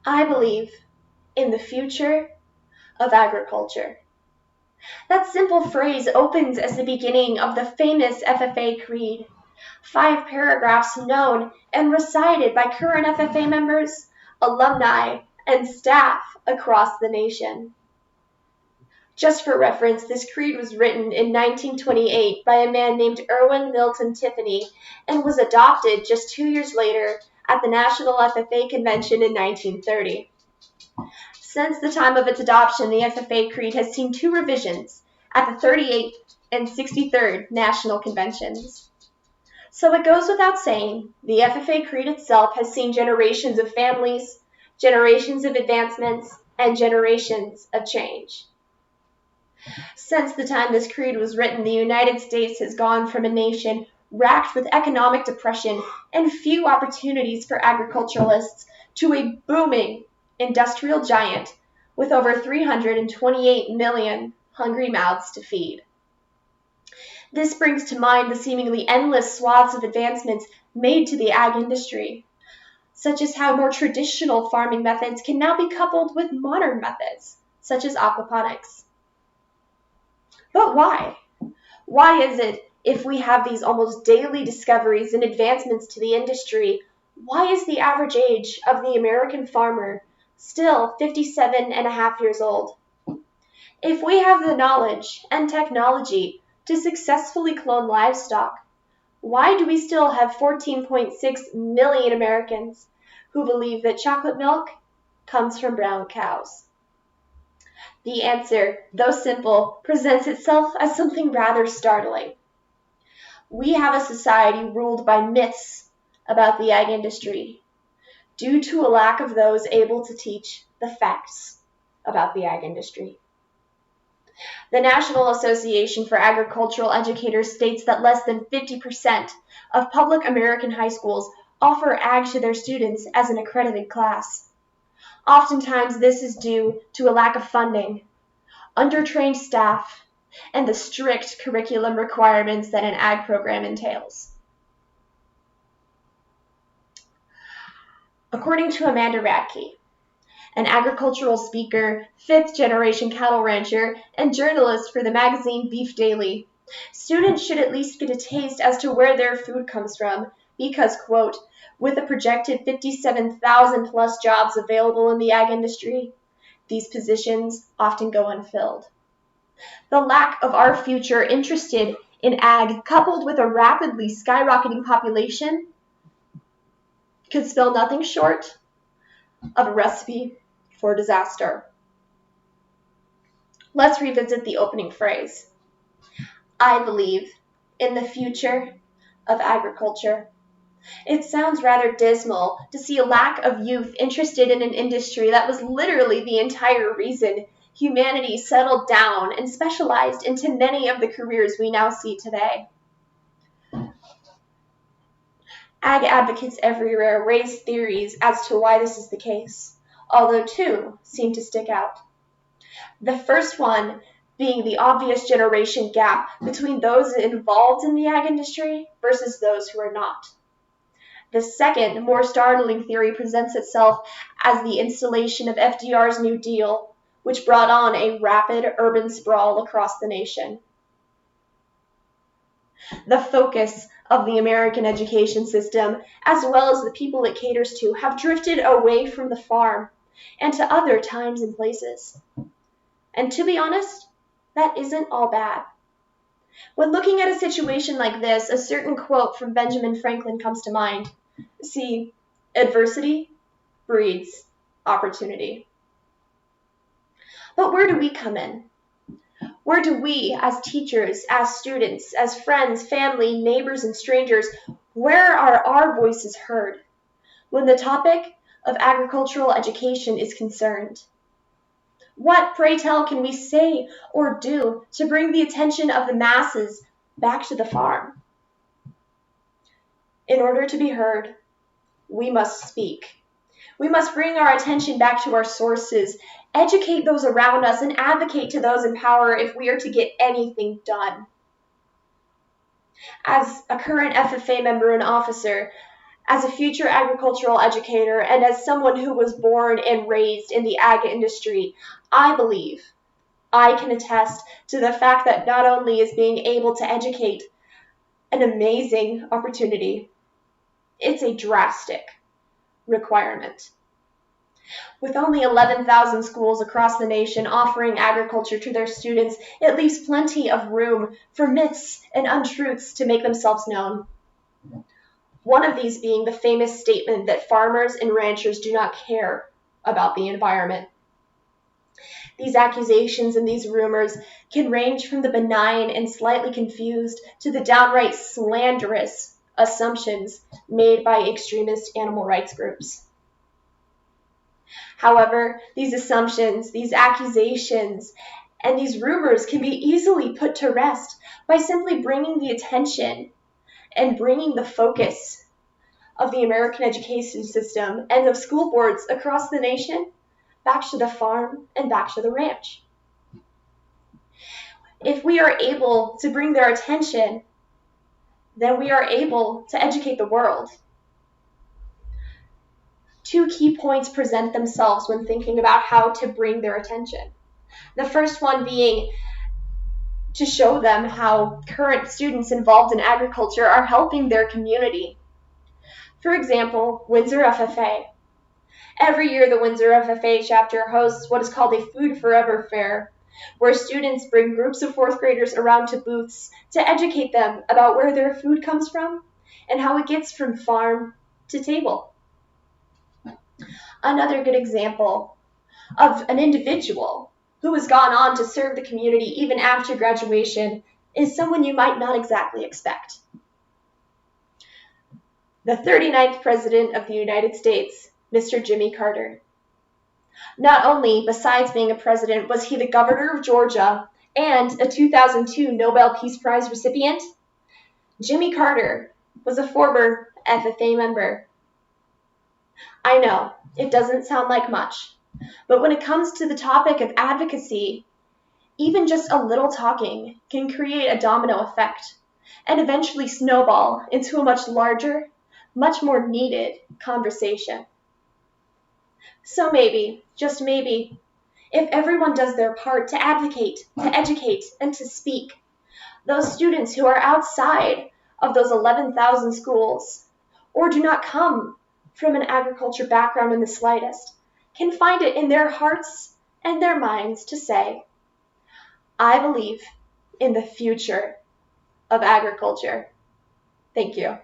I believe in the future of agriculture. That simple phrase opens as the beginning of the famous FFA Creed, 5 paragraphs known and recited by current FFA members, alumni, and staff across the nation. Just for reference, this creed was written in 1928 by a man named Irwin Milton Tiffany and was adopted just 2 years later at the National FFA Convention in 1930. Since the time of its adoption, the FFA Creed has seen 2 revisions at the 38th and 63rd National Conventions. So it goes without saying, the FFA Creed itself has seen generations of families, generations of advancements, and generations of change. Since the time this creed was written, the United States has gone from a nation racked with economic depression and few opportunities for agriculturalists to a booming industrial giant with over 328 million hungry mouths to feed. This brings to mind the seemingly endless swaths of advancements made to the ag industry, such as how more traditional farming methods can now be coupled with modern methods, such as aquaponics. But why? Why is it, if we have these almost daily discoveries and advancements to the industry, why is the average age of the American farmer still 57.5 years old? If we have the knowledge and technology to successfully clone livestock, why do we still have 14.6 million Americans who believe that chocolate milk comes from brown cows? The answer, though simple, presents itself as something rather startling. We have a society ruled by myths about the ag industry due to a lack of those able to teach the facts about the ag industry. The National Association for Agricultural Educators states that less than 50% of public American high schools offer ag to their students as an accredited class. Oftentimes, this is due to a lack of funding, undertrained staff, and the strict curriculum requirements that an ag program entails. According to Amanda Radke, an agricultural speaker, 5th-generation cattle rancher, and journalist for the magazine Beef Daily, students should at least get a taste as to where their food comes from because, quote, with a projected 57,000 plus jobs available in the ag industry, these positions often go unfilled. The lack of our future interested in ag, coupled with a rapidly skyrocketing population, could spell nothing short of a recipe for disaster. Let's revisit the opening phrase. I believe in the future of agriculture. It sounds rather dismal to see a lack of youth interested in an industry that was literally the entire reason humanity settled down and specialized into many of the careers we now see today. Ag advocates everywhere raise theories as to why this is the case, although 2 seem to stick out. The first one being the obvious generation gap between those involved in the ag industry versus those who are not. The second, more startling theory presents itself as the installation of FDR's New Deal, which brought on a rapid urban sprawl across the nation. The focus of the American education system, as well as the people it caters to, have drifted away from the farm and to other times and places. And to be honest, that isn't all bad. When looking at a situation like this, a certain quote from Benjamin Franklin comes to mind. See, adversity breeds opportunity. But where do we come in? Where do we, as teachers, as students, as friends, family, neighbors, and strangers, where are our voices heard when the topic of agricultural education is concerned? What, pray tell, can we say or do to bring the attention of the masses back to the farm? In order to be heard, we must speak. We must bring our attention back to our sources, educate those around us, and advocate to those in power if we are to get anything done. As a current FFA member and officer, As a future agricultural educator and as someone who was born and raised in the ag industry, I believe I can attest to the fact that not only is being able to educate an amazing opportunity, it's a drastic requirement. With only 11,000 schools across the nation offering agriculture to their students, it leaves plenty of room for myths and untruths to make themselves known. One of these being the famous statement that farmers and ranchers do not care about the environment. These accusations and these rumors can range from the benign and slightly confused to the downright slanderous assumptions made by extremist animal rights groups. However, these assumptions, these accusations, and these rumors can be easily put to rest by simply bringing the attention and bringing the focus of the American education system and of school boards across the nation back to the farm and back to the ranch. If we are able to bring their attention, then we are able to educate the world. Two key points present themselves when thinking about how to bring their attention. The first one being to show them how current students involved in agriculture are helping their community. For example, Windsor FFA. Every year, the Windsor FFA chapter hosts what is called a Food Forever Fair, where students bring groups of fourth graders around to booths to educate them about where their food comes from and how it gets from farm to table. Another good example of an individual who has gone on to serve the community even after graduation is someone you might not exactly expect. The 39th President of the United States, Mr. Jimmy Carter. Not only, besides being a president, was he the governor of Georgia and a 2002 Nobel Peace Prize recipient, Jimmy Carter was a former FFA member. I know, it doesn't sound like much, but when it comes to the topic of advocacy, even just a little talking can create a domino effect and eventually snowball into a much larger, much more needed conversation. So maybe, just maybe, if everyone does their part to advocate, to educate, and to speak, those students who are outside of those 11,000 schools or do not come from an agriculture background in the slightest can find it in their hearts and their minds to say, I believe in the future of agriculture. Thank you.